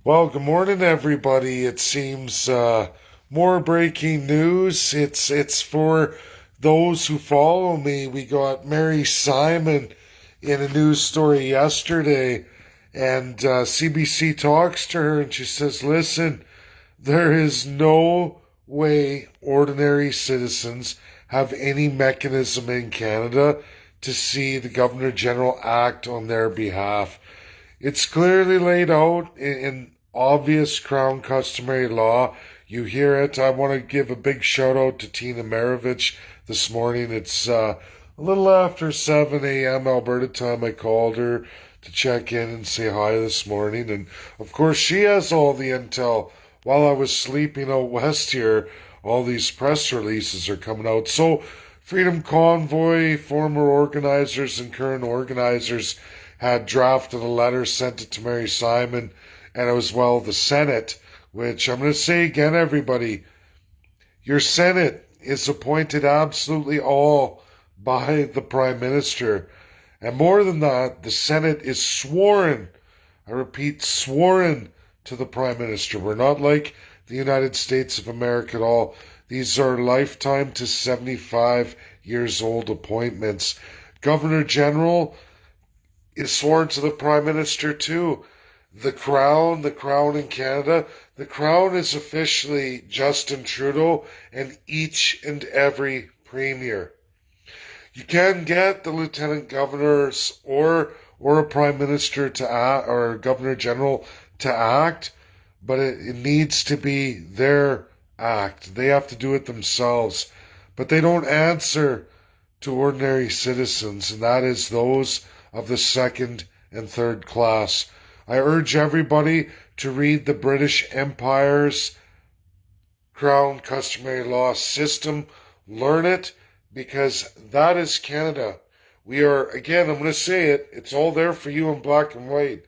Well, good morning, everybody. It seems more breaking news. It's for those who follow me. We got Mary Simon in a news story yesterday, and CBC talks to her, and she says, "Listen, there is no way ordinary citizens have any mechanism in Canada to see the Governor General act on their behalf. It's clearly laid out in obvious Crown customary law. You hear it. I want to give a big shout out to Tina Maravich this morning. It's a little after 7 a.m. Alberta time. I called her to check in and say hi this morning. And of course, she has all the intel. While I was sleeping out west here, all these press releases are coming out. So, Freedom Convoy, former organizers and current organizers had drafted a letter, sent it to Mary Simon, and as well the Senate, which I'm going to say again, everybody, your Senate is appointed absolutely all by the Prime Minister. And more than that, the Senate is sworn, I repeat, sworn to the Prime Minister. We're not like the United States of America at all. These are lifetime to 75 years old appointments. Governor General is sworn to the Prime Minister too. The Crown in Canada, the Crown is officially Justin Trudeau and each and every Premier. You can get the Lieutenant Governors or a Prime Minister to act, or a Governor General to act, but it needs to be their act. They have to do it themselves. But they don't answer to ordinary citizens, and that is those of the second and third class. I urge everybody to read the British Empire's Crown Customary Law system. Learn it, because that is Canada. We are, again, I'm going to say it, it's all there for you in black and white.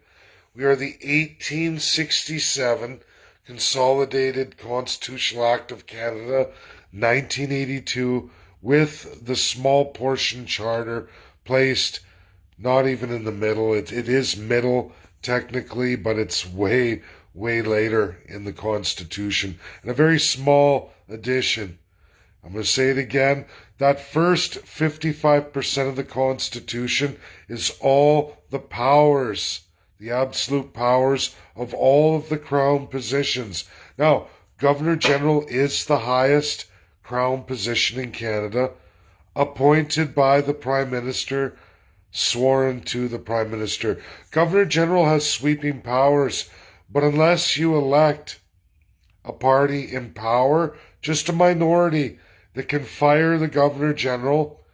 We are the 1867 Consolidated Constitutional Act of Canada, 1982, with the small portion charter placed not even in the middle. It is middle technically, but it's way, way later in the Constitution. And a very small addition. I'm going to say it again. That first 55% of the Constitution is all the powers, the absolute powers of all of the Crown positions. Now, Governor General is the highest Crown position in Canada, appointed by the Prime Minister, sworn to the Prime Minister. Governor General has sweeping powers, but unless you elect a party in power, just a minority that can fire the Governor General,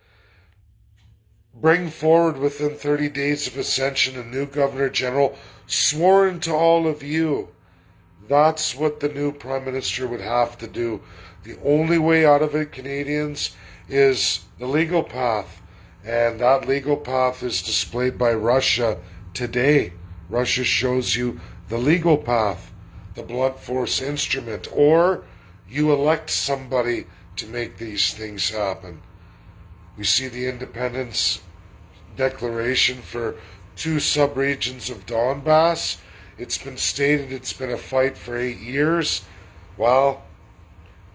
bring forward within 30 days of ascension a new Governor General sworn to all of you. That's what the new Prime Minister would have to do. The only way out of it, Canadians, is the legal path. And that legal path is displayed by Russia today. Russia shows you the legal path, the blunt force instrument, or you elect somebody to make these things happen. We see the independence declaration for two subregions of Donbass. It's been stated it's been a fight for 8 years. Well,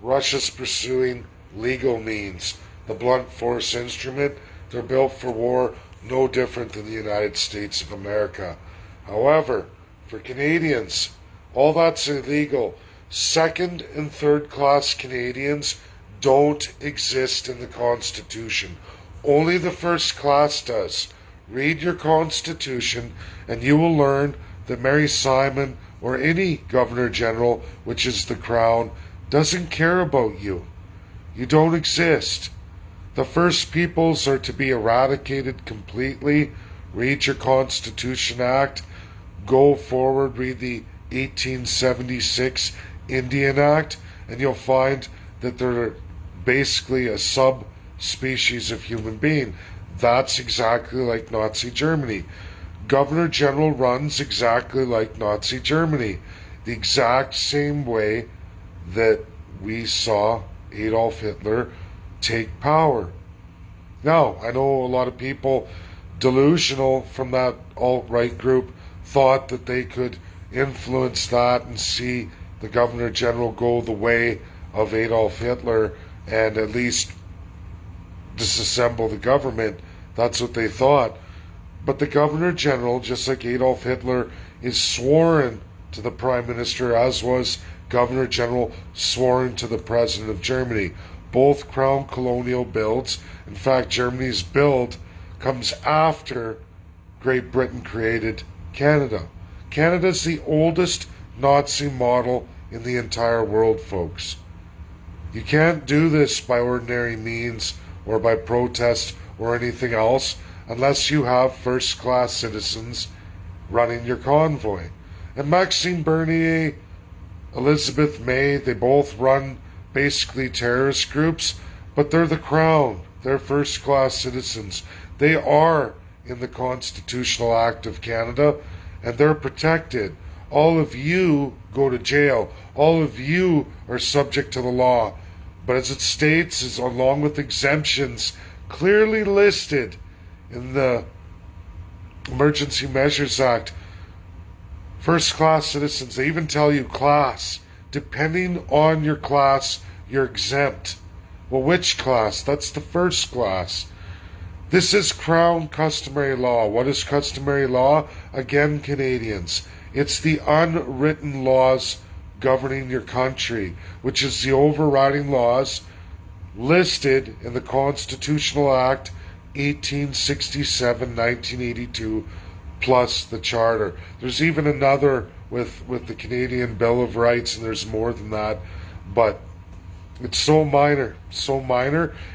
Russia's pursuing legal means, the blunt force instrument. They're built for war, no different than the United States of America. However, for Canadians, all that's illegal. Second and third class Canadians don't exist in the Constitution. Only the first class does. Read your Constitution and you will learn that Mary Simon or any Governor General, which is the Crown, doesn't care about you. You don't exist. The First Peoples are to be eradicated completely. Read your Constitution Act. Go forward, read the 1876 Indian Act, and you'll find that they're basically a subspecies of human being. That's exactly like Nazi Germany. Governor General runs exactly like Nazi Germany. The exact same way that we saw Adolf Hitler take power. Now, I know a lot of people delusional from that alt-right group thought that they could influence that and see the Governor General go the way of Adolf Hitler and at least disassemble the government. That's what they thought. But the Governor General, just like Adolf Hitler, is sworn to the Prime Minister, as was Governor General sworn to the President of Germany. Both crown colonial builds. In fact, Germany's build comes after Great Britain created Canada. Canada's the oldest Nazi model in the entire world, folks. You can't do this by ordinary means or by protest or anything else unless you have first-class citizens running your convoy. And Maxime Bernier, Elizabeth May, they both run basically terrorist groups, but they're the crown. They're first-class citizens. They are in the Constitutional Act of Canada, and they're protected. All of you go to jail. All of you are subject to the law. But as it states, is along with exemptions clearly listed in the Emergency Measures Act, first-class citizens, they even tell you class. Depending on your class, you're exempt. Well, which class? That's the first class. This is Crown customary law. What is customary law? Again, Canadians. It's the unwritten laws governing your country, which is the overriding laws listed in the Constitutional Act 1867, 1982, plus the Charter. There's even another with the Canadian Bill of Rights, and there's more than that, but it's so minor,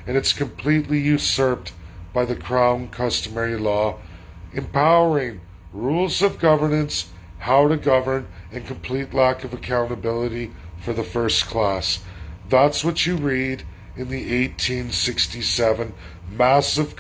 and it's completely usurped by the Crown customary law, empowering rules of governance, how to govern, and complete lack of accountability for the first class. That's what you read in the 1867 massive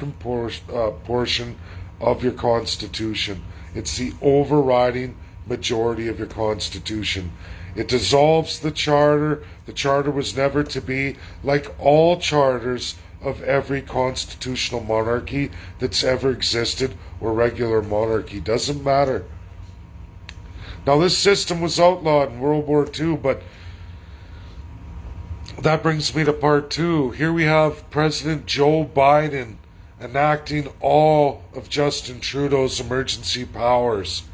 portion of your Constitution. It's the overriding majority of your Constitution. It dissolves the Charter. The Charter was never to be, like all charters of every constitutional monarchy that's ever existed, or regular monarchy. Doesn't matter. Now, this system was outlawed in World War II, but that brings me to part two. Here we have President Joe Biden enacting all of Justin Trudeau's emergency powers.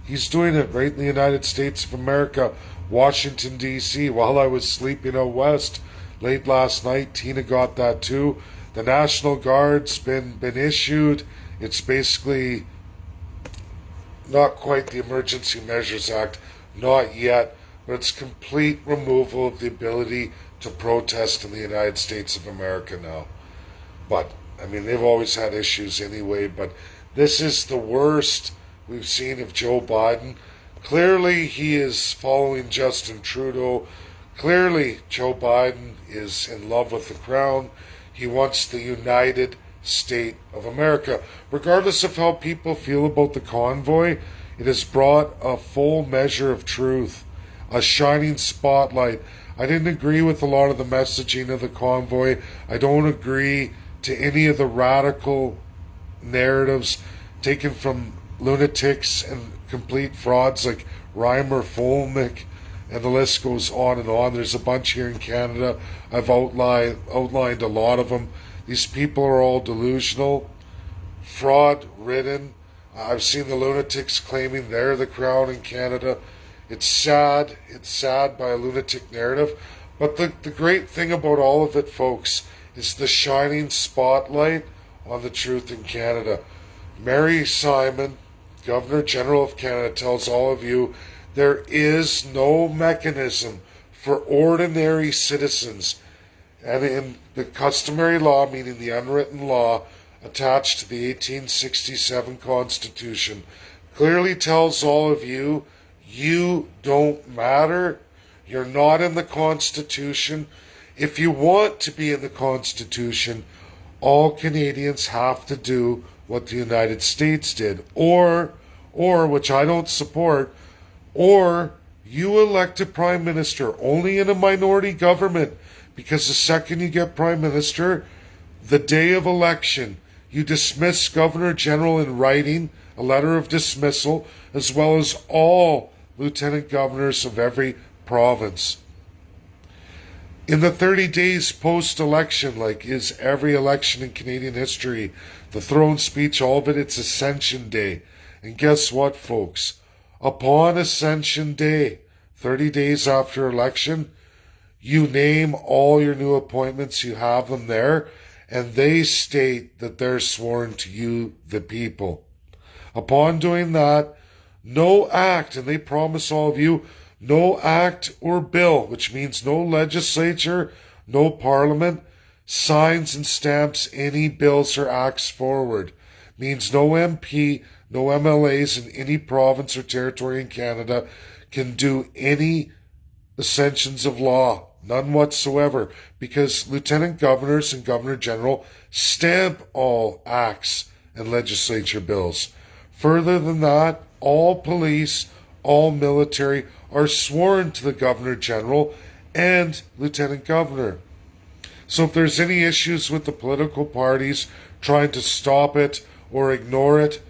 He's doing it right in the United States of America, Washington, D.C., while I was sleeping out west late last night. Tina got that too. The National Guard's been issued. It's basically not quite the Emergency Measures Act, not yet, but it's complete removal of the ability to protest in the United States of America now. But, I mean, they've always had issues anyway, but this is the worst we've seen of Joe Biden. Clearly, he is following Justin Trudeau. Clearly, Joe Biden is in love with the crown. He wants the United State of America. Regardless of how people feel about the convoy, it has brought a full measure of truth, a shining spotlight. I didn't agree with a lot of the messaging of the convoy. I don't agree to any of the radical narratives taken from lunatics and complete frauds like Reimer Fulmick, and the list goes on and on. There's a bunch here in Canada. I've outlined a lot of them. These people are all delusional, fraud-ridden. I've seen the lunatics claiming they're the crown in Canada. It's sad. It's sad by a lunatic narrative. But the great thing about all of it, folks, is the shining spotlight on the truth in Canada. Mary Simon, Governor General of Canada, tells all of you there is no mechanism for ordinary citizens, and in the customary law, meaning the unwritten law attached to the 1867 Constitution, clearly tells all of you, you don't matter. You're not in the Constitution. If you want to be in the Constitution, all Canadians have to do what the United States did, or which I don't support, or you elect a prime minister only in a minority government, because the second you get prime minister, the day of election, you dismiss Governor General in writing, a letter of dismissal, as well as all lieutenant governors of every province. In the 30 days post-election, like is every election in Canadian history, the throne speech, all of it, it's Ascension Day. And guess what, folks? Upon Ascension Day, 30 days after election, you name all your new appointments, you have them there, and they state that they're sworn to you, the people. Upon doing that, no act, and they promise all of you, no act or bill, which means no legislature, no parliament, signs and stamps any bills or acts forward. Means no MP, no MLAs in any province or territory in Canada can do any ascensions of law. None whatsoever, because lieutenant governors and governor general stamp all acts and legislature bills. Further than that, all police, all military are sworn to the governor general and lieutenant governor. So if there's any issues with the political parties trying to stop it or ignore it,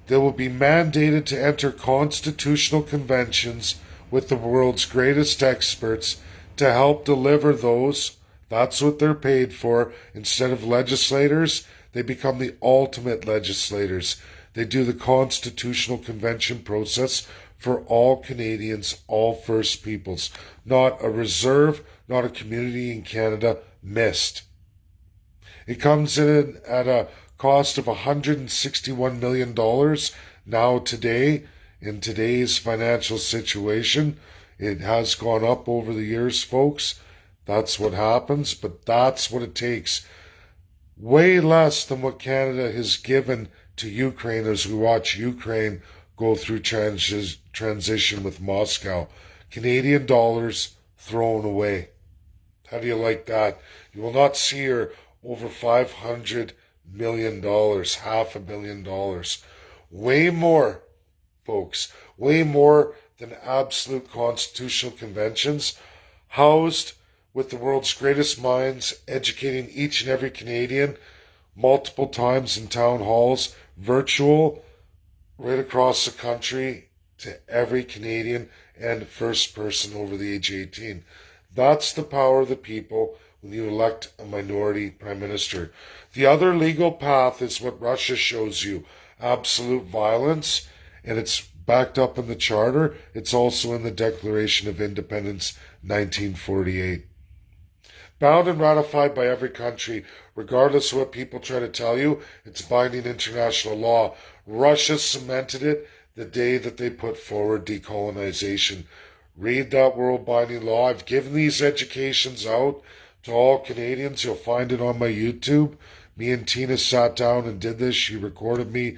they will be mandated to enter constitutional conventions with the world's greatest experts to help deliver those. That's what they're paid for. Instead of legislators, they become the ultimate legislators. They do the constitutional convention process for all Canadians, all First Peoples. Not a reserve, not a community in Canada missed. It comes in at a cost of $161 million now today, in today's financial situation. It has gone up over the years, folks. That's what happens, but that's what it takes. Way less than what Canada has given to Ukraine as we watch Ukraine go through transition with Moscow. Canadian dollars thrown away. How do you like that? You will not see her over $500 million, $500 million. Way more, folks. Way more than absolute constitutional conventions, housed with the world's greatest minds, educating each and every Canadian multiple times in town halls, virtual, right across the country to every Canadian and first person over the age of 18. That's the power of the people when you elect a minority prime minister. The other legal path is what Russia shows you, absolute violence, and it's backed up in the Charter. It's also in the Declaration of Independence, 1948. Bound and ratified by every country, regardless of what people try to tell you, it's binding international law. Russia cemented it the day that they put forward decolonization. Read that world binding law. I've given these educations out to all Canadians. You'll find it on my YouTube. Me and Tina sat down and did this. She recorded me.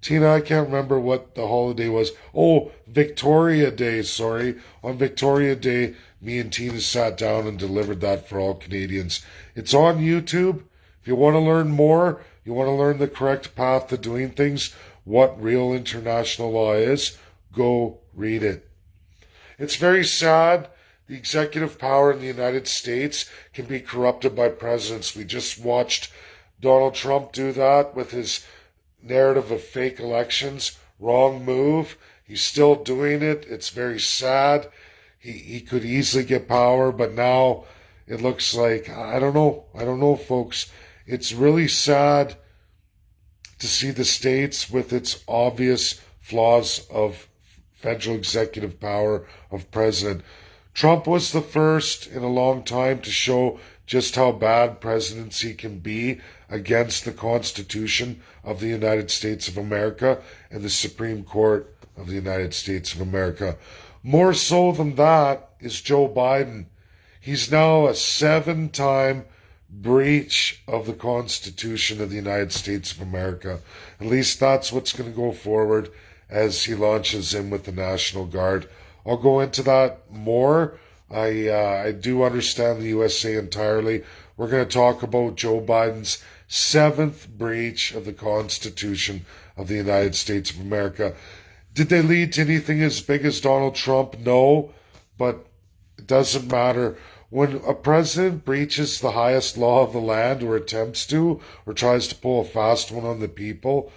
Tina, I can't remember what the holiday was. Oh, Victoria Day, sorry. On Victoria Day, me and Tina sat down and delivered that for all Canadians. It's on YouTube. If you want to learn more, you want to learn the correct path to doing things, what real international law is, go read it. It's very sad. The executive power in the United States can be corrupted by presidents. We just watched Donald Trump do that with his narrative of fake elections. Wrong move. He's still doing it. It's very sad. He could easily get power, but now it looks like, I don't know, folks. It's really sad to see the states with its obvious flaws of federal executive power of president. Trump was the first in a long time to show just how bad presidency can be against the Constitution of the United States of America and the Supreme Court of the United States of America. More so than that is Joe Biden. He's now a 7-time breach of the Constitution of the United States of America. At least that's what's going to go forward as he launches in with the National Guard. I'll go into that more. I do understand the USA entirely. We're going to talk about Joe Biden's 7th breach of the Constitution of the United States of America. Did they lead to anything as big as Donald Trump? No, but it doesn't matter. When a president breaches the highest law of the land, or attempts to, or tries to pull a fast one on the people,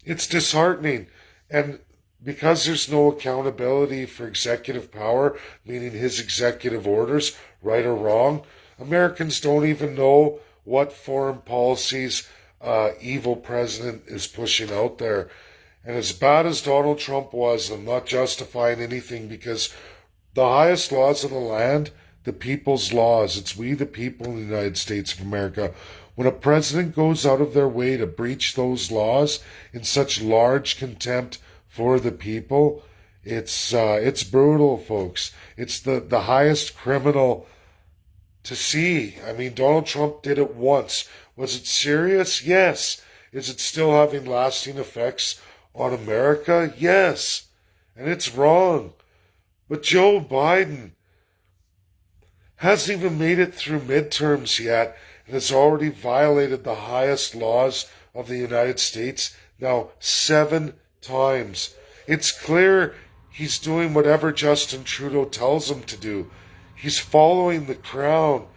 it's disheartening. And because there's no accountability for executive power, meaning his executive orders, right or wrong, Americans don't even know what foreign policies evil president is pushing out there. And as bad as Donald Trump was, I'm not justifying anything because the highest laws of the land, the people's laws, it's we the people in the United States of America. When a president goes out of their way to breach those laws in such large contempt for the people, it's brutal, folks. It's the highest criminal to see. I mean, Donald Trump did it once. Was it serious? Yes. Is it still having lasting effects on America? Yes. And it's wrong. But Joe Biden hasn't even made it through midterms yet and has already violated the highest laws of the United States now 7 times. It's clear he's doing whatever Justin Trudeau tells him to do. He's following the crown.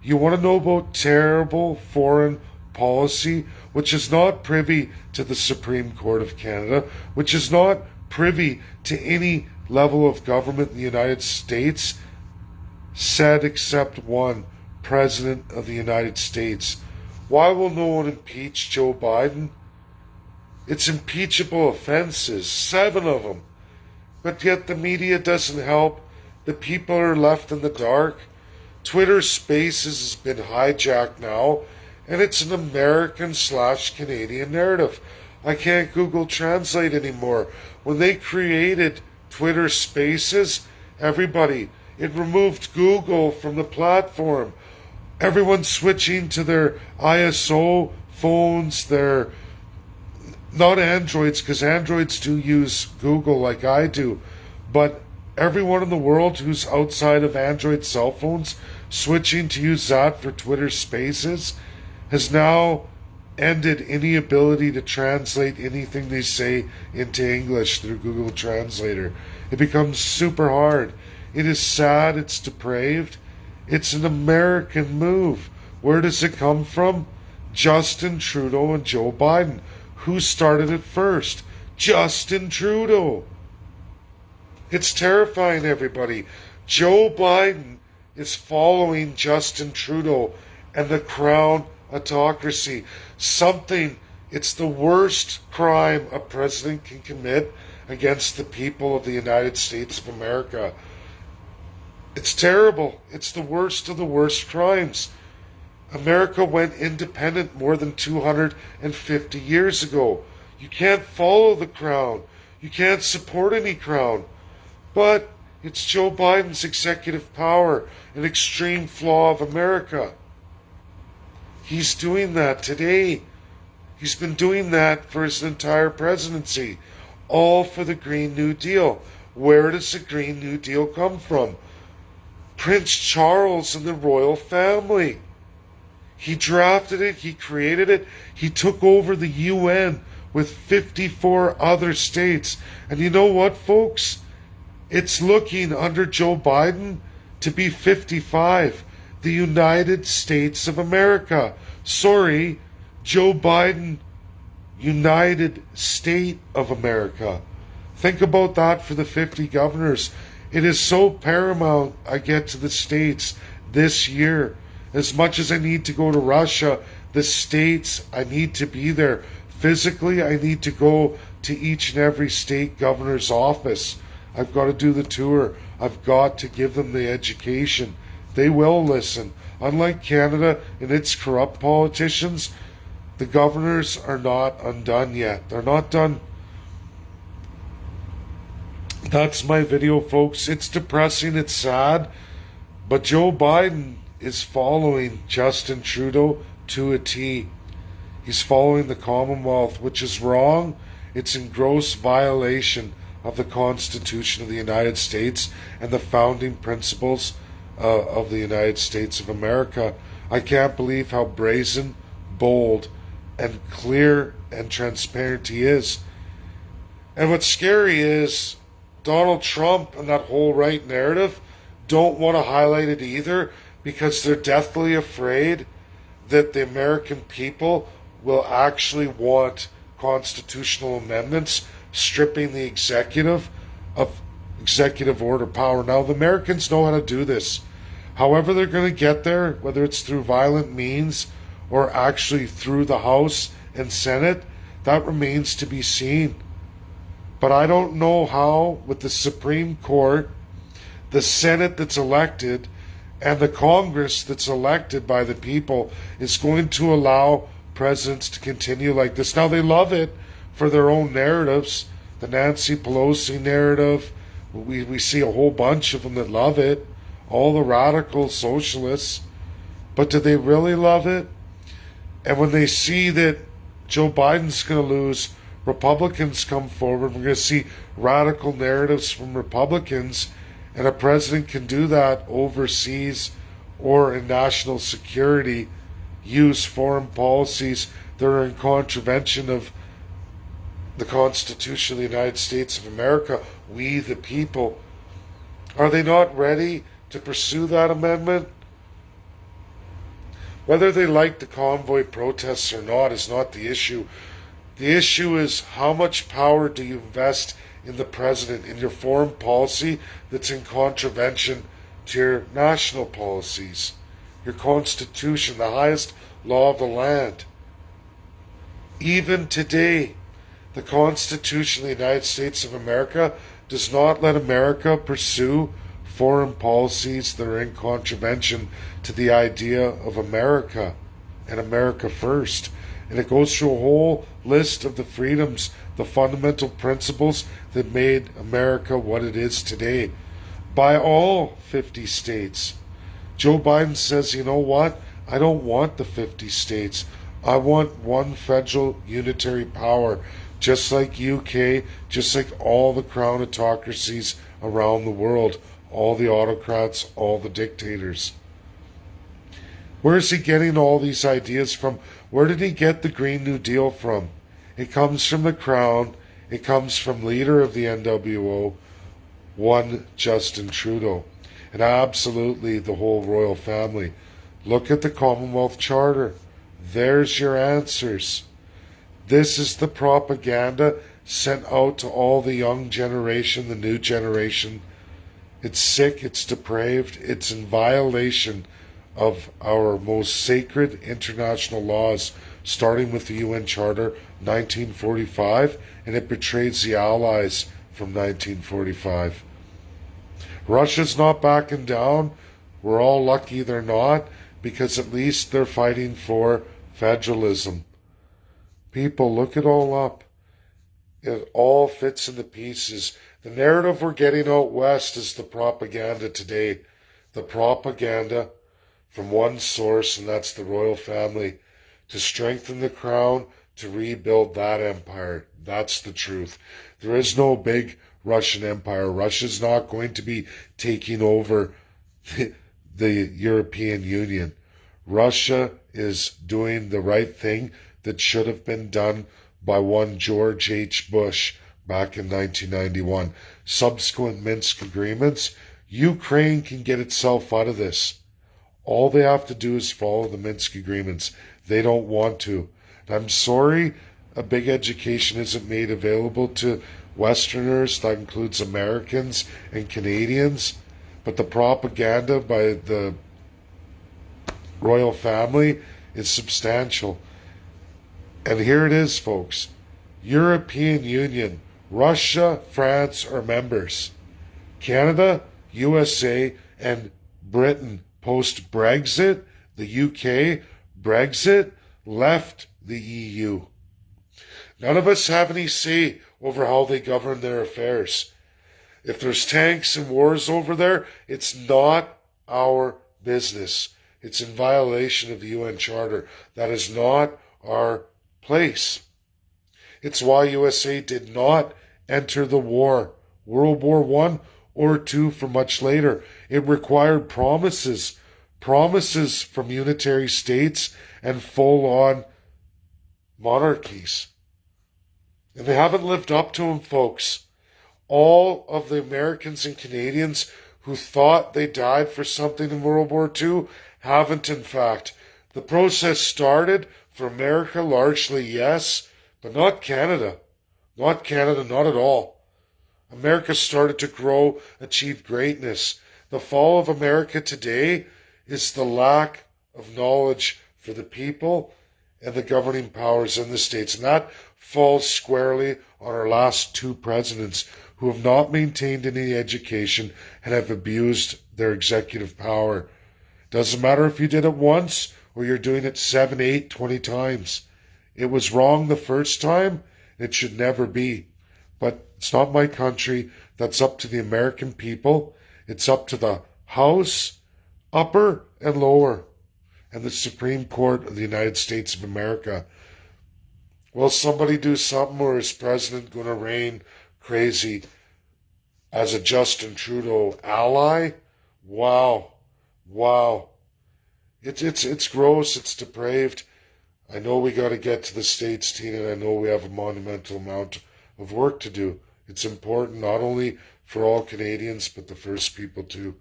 You want to know about terrible foreign policy, which is not privy to the Supreme Court of Canada, which is not privy to any level of government in the United States, said except one, President of the United States. Why will no one impeach Joe Biden? It's impeachable offenses, 7 of them. But yet the media doesn't help. The people are left in the dark. Twitter Spaces has been hijacked now, and it's an American/Canadian narrative. I can't Google Translate anymore. When they created Twitter Spaces, everybody, it removed Google from the platform. Everyone's switching to their ISO phones, their not Androids, because Androids do use Google like I do, but everyone in the world who's outside of Android cell phones switching to use that for Twitter Spaces has now ended any ability to translate anything they say into English through Google Translator. It becomes super hard. It is sad, it's depraved. It's an American move. Where does it come from? Justin Trudeau and Joe Biden. Who started it first? Justin Trudeau. It's terrifying, everybody. Joe Biden is following Justin Trudeau and the Crown autocracy. It's the worst crime a president can commit against the people of the United States of America. It's terrible. It's the worst of the worst crimes. America went independent more than 250 years ago. You can't follow the crown. You can't support any crown. But it's Joe Biden's executive power, an extreme flaw of America. He's doing that today. He's been doing that for his entire presidency. All for the Green New Deal. Where does the Green New Deal come from? Prince Charles and the royal family. He drafted it, he created it, he took over the UN with 54 other states. And you know what, folks? It's looking under Joe Biden to be 55. The United States of America. Sorry, Joe Biden, United State of America. Think about that for the 50 governors. It is so paramount I get to the States this year. As much as I need to go to Russia, the States, I need to be there. Physically, I need to go to each and every state governor's office. I've got to do the tour. I've got to give them the education. They will listen. Unlike Canada and its corrupt politicians, the governors are not undone yet. They're not done. That's my video, folks. It's depressing. It's sad. But Joe Biden is following Justin Trudeau to a T. He's following the Commonwealth, which is wrong. It's in gross violation of the Constitution of the United States and the founding principles of the United States of America. I can't believe how brazen, bold, and clear and transparent he is. And what's scary is Donald Trump and that whole right narrative don't want to highlight it either because they're deathly afraid that the American people will actually want constitutional amendments stripping the executive of executive order power. Now, the Americans know how to do this. However, they're going to get there, whether it's through violent means or actually through the House and Senate, that remains to be seen. But I don't know how, with the Supreme Court, the Senate that's elected, and the Congress that's elected by the people, is going to allow presidents to continue like this. Now, they love it for their own narratives. The Nancy Pelosi narrative, we see a whole bunch of them that love it. All the radical socialists. But do they really love it? And when they see that Joe Biden's going to lose, Republicans come forward. We're going to see radical narratives from Republicans, and a president can do that overseas or in national security, use foreign policies that are in contravention of the Constitution of the United States of America, we the people. Are they not ready to pursue that amendment? Whether they like the convoy protests or not is not the issue. The issue is, how much power do you invest in the president, in your foreign policy that's in contravention to your national policies, your constitution, the highest law of the land. Even today, the Constitution of the United States of America does not let America pursue foreign policies that are in contravention to the idea of America and America first. And it goes through a whole list of the freedoms, the fundamental principles that made America what it is today by all 50 states. Joe Biden says, you know what? I don't want the 50 states. I want one federal unitary power, just like UK, just like all the crown autocracies around the world, all the autocrats, all the dictators. Where is he getting all these ideas from? Where did he get the Green New Deal from? It comes from the Crown. It comes from leader of the NWO, one Justin Trudeau, and absolutely the whole royal family. Look at the Commonwealth Charter. There's your answers. This is the propaganda sent out to all the young generation, the new generation. It's sick, it's depraved, it's in violation of our most sacred international laws, starting with the UN Charter 1945, and it betrays the Allies from 1945. Russia's not backing down. We're all lucky they're not, because at least they're fighting for federalism. People, look it all up. It all fits into pieces. The narrative we're getting out west is the propaganda today. The propaganda from one source, and that's the royal family, to strengthen the crown, to rebuild that empire. That's the truth. There is no big Russian empire. Russia's not going to be taking over the European Union. Russia is doing the right thing that should have been done by one George H. Bush back in 1991. Subsequent Minsk agreements, Ukraine can get itself out of this. All they have to do is follow the Minsk agreements. They don't want to. And I'm sorry a big education isn't made available to Westerners. That includes Americans and Canadians. But the propaganda by the royal family is substantial. And here it is, folks. European Union, Russia, France are members. Canada, USA, and Britain post-Brexit, the UK, Brexit, left the EU. None of us have any say over how they govern their affairs. If there's tanks and wars over there, it's not our business. It's in violation of the UN Charter. That is not our place. It's why USA did not enter the war, World War I or II, for much later. It required promises from unitary states and full-on monarchies. And they haven't lived up to them, folks. All of the Americans and Canadians who thought they died for something in World War II haven't, in fact. The process started for America largely, yes, but not Canada. Not Canada, not at all. America started to grow, achieve greatness. The fall of America today is the lack of knowledge for the people and the governing powers in the states. And that falls squarely on our last two presidents who have not maintained any education and have abused their executive power. Doesn't matter if you did it once or you're doing it 7, 8, 20 times. It was wrong the first time. It should never be. But it's not my country. That's up to the American people. It's up to the House, upper and lower, and the Supreme Court of the United States of America. Will somebody do something, or is President going to reign crazy as a Justin Trudeau ally? Wow. Wow. It's gross. It's depraved. I know we got to get to the States, Tina, and I know we have a monumental amount of work to do. It's important not only for all Canadians, but the First People too.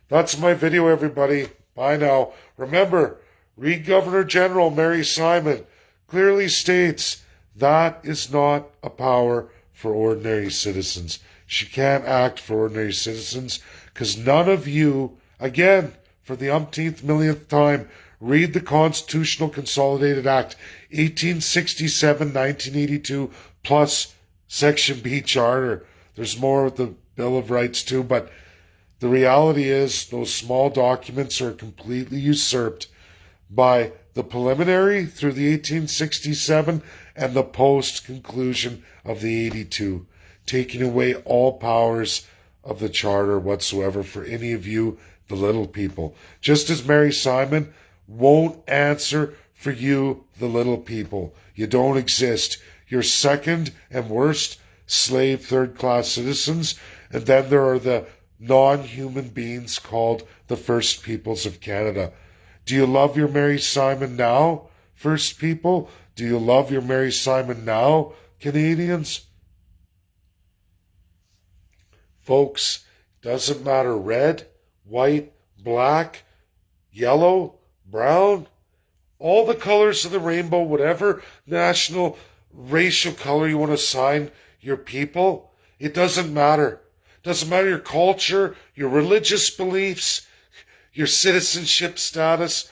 That's my video, everybody. Bye now. Remember, read Governor General Mary Simon clearly states that is not a power for ordinary citizens. She can't act for ordinary citizens because none of you, again, for the umpteenth millionth time, read the Constitutional Consolidated Act, 1867-1982, plus Section B Charter. There's more with the Bill of Rights too, but the reality is those small documents are completely usurped by the preliminary through the 1867 and the post-conclusion of the 82, taking away all powers of the Charter whatsoever for any of you, the little people. Just as Mary Simon won't answer for you, the little people. You don't exist. You're second and worst slave third-class citizens, and then there are the non-human beings called the First Peoples of Canada. Do you love your Mary Simon now, First People? Do you love your Mary Simon now, Canadians? Folks, doesn't matter red, white, black, yellow, brown, all the colors of the rainbow, whatever national, racial color you want to assign your people, it doesn't matter. It doesn't matter your culture, your religious beliefs, your citizenship status.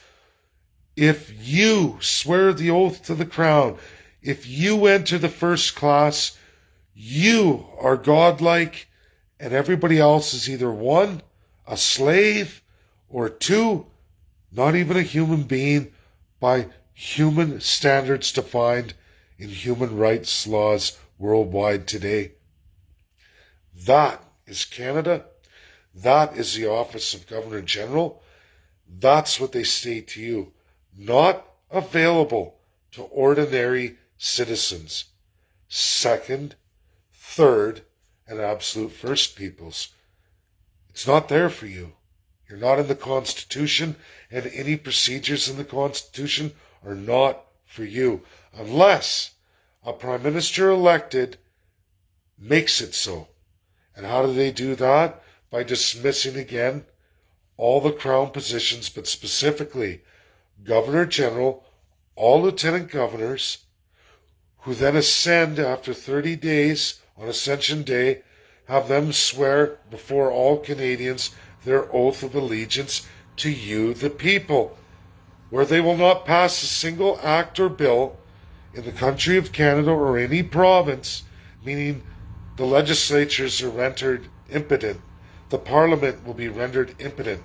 If you swear the oath to the crown, if you enter the first class, you are godlike, and everybody else is either one, a slave, or two, not even a human being by human standards defined in human rights laws worldwide today. That is Canada. That is the office of Governor General. That's what they state to you. Not available to ordinary citizens. Second, third, and absolute First Peoples. It's not there for you. You're not in the Constitution, and any procedures in the Constitution are not for you, unless a Prime Minister elected makes it so. And how do they do that? By dismissing again all the Crown positions, but specifically Governor General, all Lieutenant Governors, who then ascend after 30 days on Ascension Day, have them swear before all Canadians their oath of allegiance to you, the people, where they will not pass a single act or bill in the country of Canada or any province, meaning the legislatures are rendered impotent. The Parliament will be rendered impotent.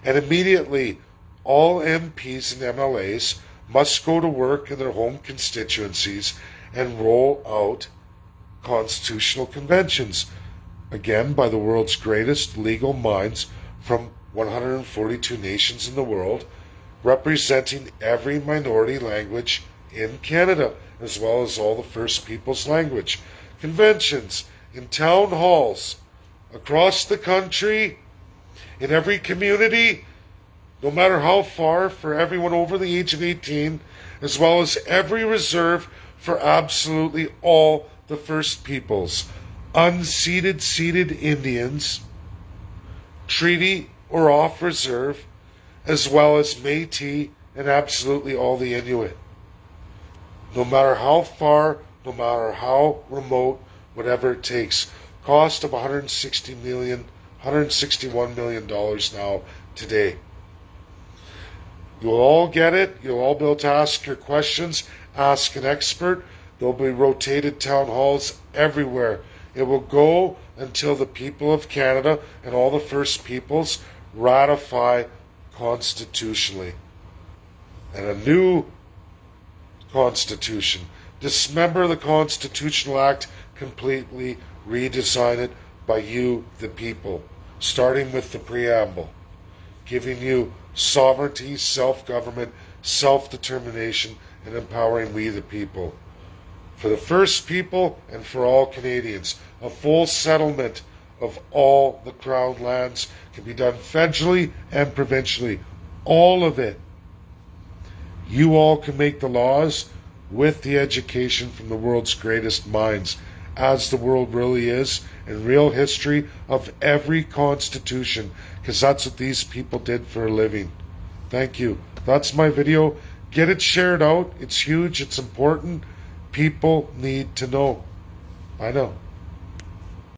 And immediately, all MPs and MLAs must go to work in their home constituencies and roll out constitutional conventions, again by the world's greatest legal minds from 142 nations in the world, representing every minority language in Canada, as well as all the First Peoples language. Conventions in town halls across the country, in every community, no matter how far, for everyone over the age of 18, as well as every reserve for absolutely all the First Peoples, unceded, ceded Indians, treaty or off reserve, as well as Métis and absolutely all the Inuit. No matter how far no matter how remote, whatever it takes. Cost of $161 million now today. You'll all get it. You'll all be able to ask your questions, ask an expert. There'll be rotated town halls everywhere. It will go until the people of Canada and all the First Peoples ratify constitutionally. And a new constitution. Dismember the Constitutional Act completely, redesign it by you, the people, starting with the preamble, giving you sovereignty, self-government, self-determination, and empowering we, the people. For the First People and for all Canadians, a full settlement of all the Crown lands can be done federally and provincially. All of it. You all can make the laws with the education from the world's greatest minds, as the world really is, and real history of every constitution, because that's what these people did for a living. Thank you. That's my video. Get it shared out. It's huge. It's important. People need to know. I know.